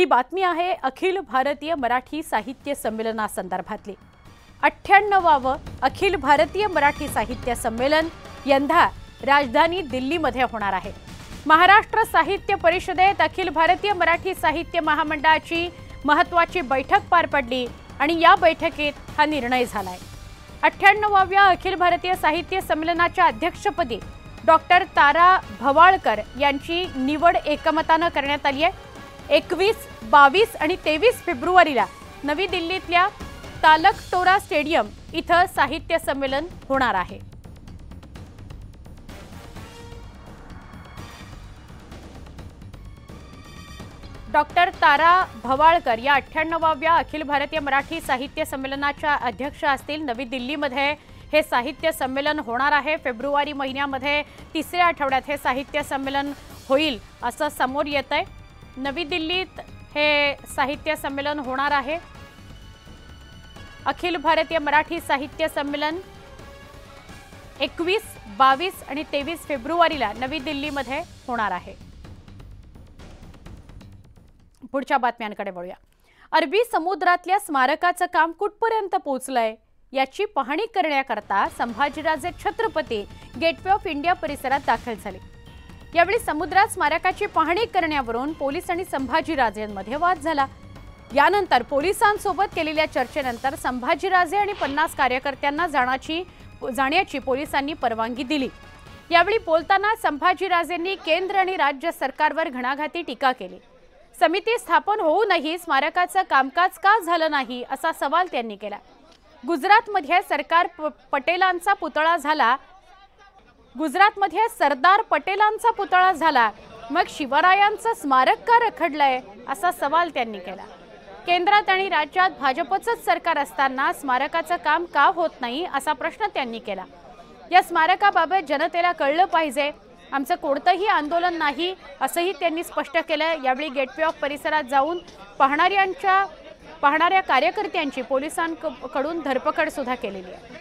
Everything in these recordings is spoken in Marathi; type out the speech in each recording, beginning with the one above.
ही बातमी आहे अखिल भारतीय मराठी साहित्य संमेलनासंदर्भातली। 98वे अखिल भारतीय मराठी साहित्य संमेलन यंदा राजधानी दिल्लीमध्ये होणार आहे। महाराष्ट्र साहित्य परिषदेत अखिल भारतीय मराठी साहित्य महामंडळाची महत्त्वाची बैठक पार पडली आणि या बैठकीत हा निर्णय झालाय। 98व्या अखिल भारतीय साहित्य संमेलनाच्या अध्यक्षपदी डॉक्टर तारा भवाळकर यांची निवड एकमताने करण्यात आली आहे। 21, 22 आणि 23 फेब्रुवारीला नवी दिल्लीतल्या तालकटोरा स्टेडियम इथं साहित्य संमेलन होणार आहे। डॉक्टर तारा भवाळकर या 98व्या अखिल भारतीय मराठी साहित्य संमेलनाच्या अध्यक्ष असतील। नवी दिल्लीमध्ये हे साहित्य संमेलन होणार आहे। फेब्रुवारी महिन्यामध्ये तिसऱ्या आठवड्यात हे साहित्य संमेलन होईल असं समोर येतंय। नवी दिल्लीत हे साहित्य संमेलन होणार आहे। अखिल भारतीय मराठी साहित्य संमेलन 21, 22 आणि 23 फेब्रुवारीला नवी दिल्लीमध्ये होणार आहे। पुढच्या बातम्यांकडे वळूया। अरबी समुद्रातल्या स्मारकाचं काम कुठपर्यंत पोहोचलंय याची पाहणी करण्याकरता Sambhajiraje Chhatrapati gateway of India परिसरात दाखल झाले। यावेळी समुद्रात स्मारकाची पाहणी करण्यावरून पोलीस आणि संभाजीराजेंमध्ये वाद झाला। यानंतर पोलिसांसोबत केलेल्या चर्चेनंतर संभाजीराजे आणि 50 कार्यकर्त्यांना जाण्याची पोलिसांनी परवानगी दिली। यावेळी बोलताना संभाजीराजेंनी केंद्र आणि राज्य सरकारवर घणाघाती टीका केली। समिती स्थापन होऊनही स्मारकाचं कामकाज का झालं नाही असा सवाल त्यांनी केला। गुजरातमध्ये सरदार पटेलांचा पुतळा झाला, मग शिवरायांचं स्मारक का रखडलंय असा सवाल त्यांनी केला। केंद्रात आणि राज्यात भाजपचंच सरकार असताना स्मारकाचं काम का होत नाही असा प्रश्न त्यांनी केला। या स्मारकाबाबत जनतेला कळलं पाहिजे, आमचं कोणतंही आंदोलन नाही असंही त्यांनी स्पष्ट केलं। यावेळी गेटवे ऑफ परिसरात जाऊन पाहणाऱ्या कार्यकर्त्यांची पोलिसांकडून धरपकड सुद्धा केलेली आहे।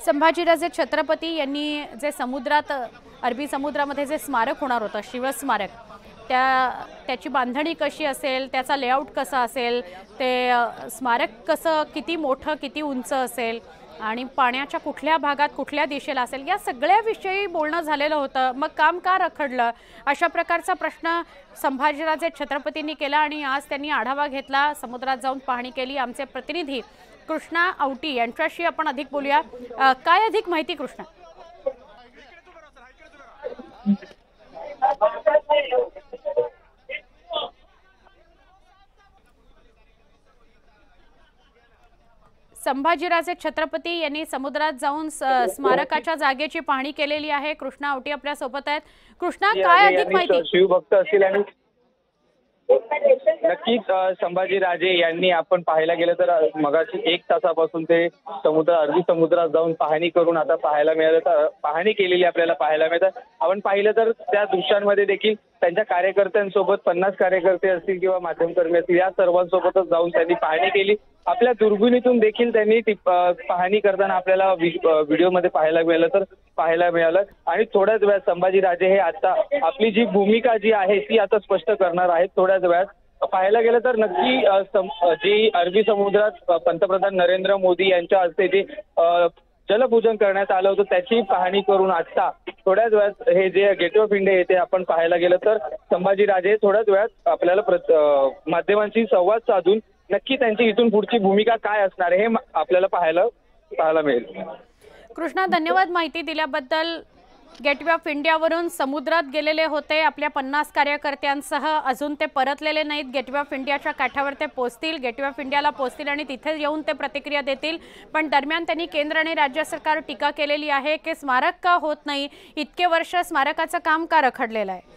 संभाजीराजे छत्रपती यांनी जे अरबी समुद्रामध्ये जे स्मारक होणार होतं शिवस्मारक, त्याची बांधणी कशी असेल, त्याचा लेआउट कसा असेल, ते स्मारक कसं किती मोठं किती उंच असेल आणि पाण्याच्या कुठल्या भागात कुठल्या दिशेला असेल या सगळ्याविषयी बोलणं झालेलं होतं। मग काम का रखडलं अशा प्रकारचा प्रश्न संभाजीराजे छत्रपतींनी केला आणि आज त्यांनी आढावा घेतला, समुद्रात जाऊन पाहणी केली। आमचे प्रतिनिधी कृष्णा आवटी यांच्याशी आपण अधिक बोलूया। काय अधिक माहिती कृष्णा? संभाजीराजे छत्रपती यांनी समुद्रात जाऊन स्मारकाच्या जागेची पाहणी केलेली आहे। कृष्णा आवटी आपल्या सोबत आहेत। कृष्णा, काय अधिक माहिती? शिवभक्त असतील आणि नक्कीच संभाजीराजे यांनी आपण पाहायला गेलं तर मगाशी 1 तासापासून ते अरबी समुद्रात जाऊन पाहणी करून आता पाहायला मिळालं, तर पाहणी केलेली आपल्याला पाहायला मिळतं। आपण पाहिलं तर त्या दृश्यांमध्ये देखील त्यांच्या कार्यकर्त्यांसोबत 50 कार्यकर्ते असतील किंवा माध्यमकर्मी असतील या सर्वांसोबतच जाऊन त्यांनी पाहणी केली। आपल्या दुर्बिणीतून देखील त्यांनी पाहणी करताना आपल्याला व्हिडिओमध्ये पाहायला मिळालं आणि थोड्याच वेळात संभाजीराजे हे आता आपली जी भूमिका जी आहे ती आता स्पष्ट करणार आहेत। थोड्याच वेळात पाहायला गेलं तर नक्की जी अरबी समुद्रात पंतप्रधान नरेंद्र मोदी यांच्या हस्ते जे जलपूजन करण्यात आलं होतं त्याची पाहणी करून आता थोड्याच वेळात हे जे गेटवे ऑफ इंडिया येथे आपण पाहायला गेलं तर संभाजीराजे थोड्याच वेळात आपल्याला माध्यमांशी संवाद साधून नक्की त्यांची इथून पुढची भूमिका काय असणार हे आपल्याला पाहायला मिळेल। कृष्णा, धन्यवाद माहिती दिल्याबद्दल। गेटवे ऑफ इंडियावरून समुद्रात गेलेले होते आपल्या 50 कार्यकर्त्यांसह, अजून ते परतलेले नाहीत। गेटवे ऑफ इंडियाच्या काठावर ते पोहोचतील, गेटवे ऑफ इंडियाला पोहोचतील आणि तिथे येऊन ते प्रतिक्रिया देतील। पण दरम्यान त्यांनी केंद्र आणि राज्य सरकार टीका केलेली आहे की स्मारक का होत नाही, इतके वर्ष स्मारकाचं काम का रखडलेलं आहे।